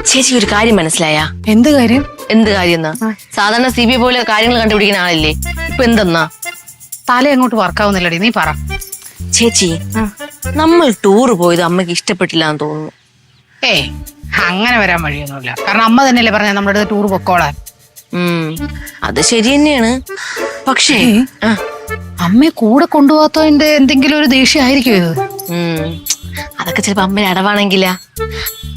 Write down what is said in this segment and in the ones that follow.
ചേച്ചി ഒരു കാര്യം മനസ്സിലായ? എന്ത് കാര്യം? എന്ത് കാര്യം? സാധാരണ CBI പോലെ കാര്യങ്ങൾ കണ്ടുപിടിക്കുന്ന ആളല്ലേ, ഇപ്പൊ എന്തെന്നാ തല എങ്ങോട്ട് വർക്കാവുന്നില്ലടി, നീ പറ. ചേച്ചി, നമ്മൾ ടൂർ പോയത് അമ്മക്ക് ഇഷ്ടപ്പെട്ടില്ല എന്ന് തോന്നുന്നു. അങ്ങനെ വരാൻ വഴിയൊന്നുമില്ല. കാരണം അമ്മ തന്നെയല്ലേ പറഞ്ഞ നമ്മുടെ അടുത്ത് ടൂർ പൊക്കോളാൻ. അത് ശരി തന്നെയാണ്. പക്ഷേ അമ്മയെ കൂടെ കൊണ്ടുപോകാത്തതിന്റെ എന്തെങ്കിലും ഒരു ദേഷ്യമായിരിക്കും ഇത്. അതൊക്കെ ചിലപ്പോ അമ്മ അടവാണെങ്കിലാ.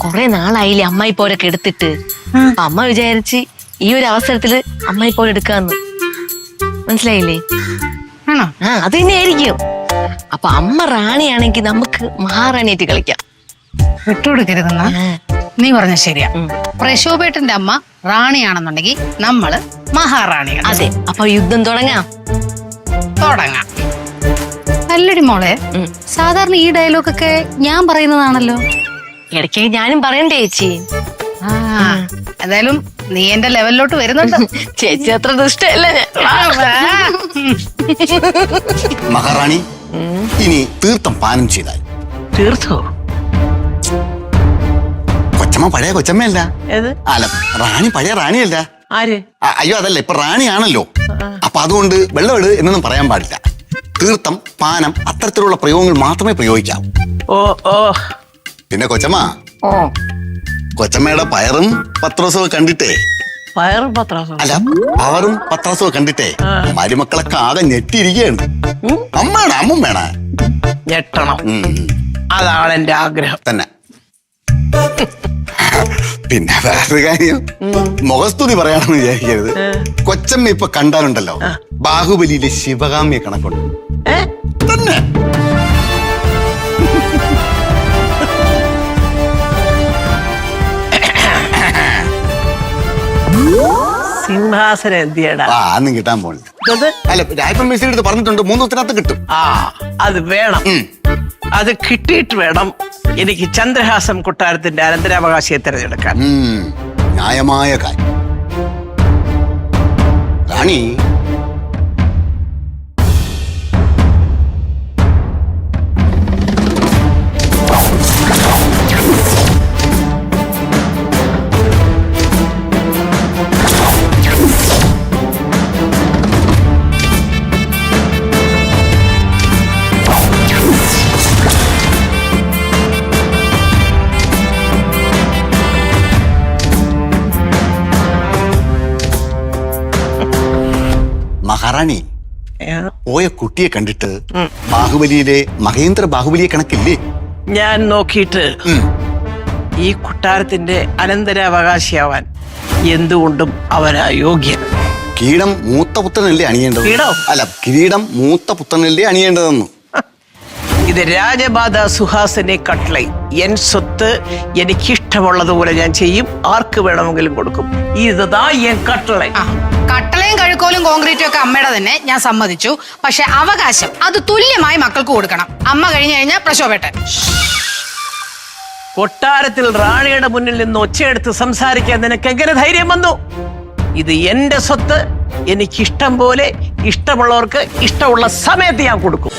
കൊറേ നാളായില്ലേ അമ്മായി പോരൊക്കെ എടുത്തിട്ട്. അമ്മ വിചാരിച്ച് ഈ ഒരു അവസരത്തില് അമ്മായി പോലെ എടുക്കാന്ന്. മനസ്സിലായില്ലേ? അത് തന്നെ ആയിരിക്കും. അപ്പൊ അമ്മ റാണിയാണെങ്കിൽ നമുക്ക് മഹാറാണിയായിട്ട് കളിക്കാം. വിട്ടുകൊടുക്കരുതെന്നാ നീ പറഞ്ഞ ശരിയാ. പ്രശോഭേട്ടന്റെ അമ്മ റാണിയാണെന്നുണ്ടെങ്കിൽ നമ്മള് മഹാറാണിയാണ്. അതെ, അപ്പൊ യുദ്ധം തുടങ്ങാം. അല്ലടി മോളെ, സാധാരണ ഈ ഡയലോഗൊക്കെ ഞാൻ പറയുന്നതാണല്ലോ. ഇടയ്ക്ക് ഞാനും പറയണ്ടേ ചേച്ചി? എന്തായാലും നീ എന്റെ ലെവലിലോട്ട് വരുന്നുണ്ട്. ചേച്ചി അത്ര ദുഷ്ടല്ല ഞാൻ. മഹാറാണി, ഇനി തീർത്ഥം പാനം ചെയ്താൽ. തീർത്ഥോ? കൊച്ചമ്മ പഴയ കൊച്ചമ്മയല്ല. അല്ല, റാണി പഴയ റാണിയല്ല. അയ്യോ, അതല്ല, ഇപ്പൊ റാണിയാണല്ലോ. അപ്പൊ അതുകൊണ്ട് വെള്ളമെട് എന്നൊന്നും പറയാൻ പാടില്ല. തീർത്ഥം, പാനം, അത്തരത്തിലുള്ള പ്രയോഗങ്ങൾ മാത്രമേ പ്രയോഗിക്കാവൂ. പിന്നെ കൊച്ചമ്മ, കൊച്ചമ്മയുടെ പയറും പത്രാസവും കണ്ടിട്ടേ, അല്ല പവറും പത്രാസവും കണ്ടിട്ടേ മരുമക്കളൊക്കെ ആകെ ഞെട്ടിയിരിക്കുകയാണ്. അമ്മ വേണ ഞെട്ടണം, അതാണ് എന്റെ ആഗ്രഹം തന്നെ. പിന്നെ വേറൊരു കാര്യം, മുഖസ്തുതി പറയാണെന്ന് വിചാരിക്കരുത്. കൊച്ചമ്മ ഇപ്പൊ കണ്ടാലുണ്ടല്ലോ, ബാഹുബലിയിലെ ശിവകാമിയെ കണക്കുണ്ട് തന്നെ. സിംഹാസനം എന്തിയടാ? അന്നും കിട്ടാൻ പോണില്ല. അല്ല, രായപ്പൻ മേശയുടെ അടുത്ത് പറഞ്ഞിട്ടുണ്ട് 3 ദിവസത്തിനകത്ത് കിട്ടും. അത് വേണം. അത് കിട്ടിയിട്ട് വേണം എനിക്ക് ചന്ദ്രഹാസം കൊട്ടാരത്തിന്റെ അനന്തരാവകാശിയെ തിരഞ്ഞെടുക്കാൻ. ന്യായമായ കാര്യം. റാണി, മഹാറാണി, പോയ കുട്ടിയെ കണ്ടിട്ട് ബാഹുബലിയിലെ മഹേന്ദ്ര ബാഹുബലിയെ കണക്കില്ലേ? ഞാൻ നോക്കിയിട്ട് ഈ കൊട്ടാരത്തിന്റെ അനന്തരാവകാശിയാവാൻ എന്തുകൊണ്ടും അവനാ യോഗ്യൻ. കിരീടം മൂത്ത പുത്രനല്ലേ അണിയേണ്ടത്? അല്ല, കിരീടം മൂത്ത പുത്രനല്ലേ അണിയേണ്ടതെന്ന്. ഇത് രാജബാധ സുഹാസിനെ കട്ട്ലൈ. എൻ സ്വത്ത് എനിക്കിഷ്ടമുള്ളതുപോലെ ഞാൻ ചെയ്യും, ആർക്ക് വേണമെങ്കിലും കൊടുക്കും. ഇതാ എൻ കട്ട്ലൈ. കട്ടളയും കഴുക്കോലും കോൺക്രീറ്റും ഒക്കെ അമ്മയുടെ തന്നെ, ഞാൻ സമ്മതിച്ചു. പക്ഷെ അവകാശം അത് തുല്യമായി മക്കൾക്ക് കൊടുക്കണം. അമ്മ കഴിഞ്ഞു കഴിഞ്ഞാൽ പ്രശോഭേട്ടൻ. കൊട്ടാരത്തിൽ റാണിയുടെ മുന്നിൽ നിന്ന് ഒച്ചയെടുത്ത് സംസാരിക്കാൻ നിനക്ക് എങ്ങനെ ധൈര്യം വന്നു? ഇത് എന്റെ സ്വത്ത്, എനിക്കിഷ്ടം പോലെ, ഇഷ്ടമുള്ളവർക്ക് ഇഷ്ടമുള്ള സമയത്ത് ഞാൻ കൊടുക്കും.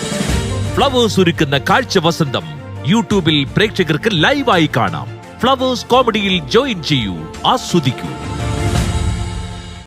ഫ്ലവേഴ്സ് ഒരുക്കുന്ന കാഴ്ച വസന്തം യൂട്യൂബിൽ പ്രേക്ഷകർക്ക് ലൈവായി കാണാം. ഫ്ലവേഴ്സ് കോമഡിയിൽ ജോയിൻ ചെയ്യൂ, ആസ്വദിക്കൂ.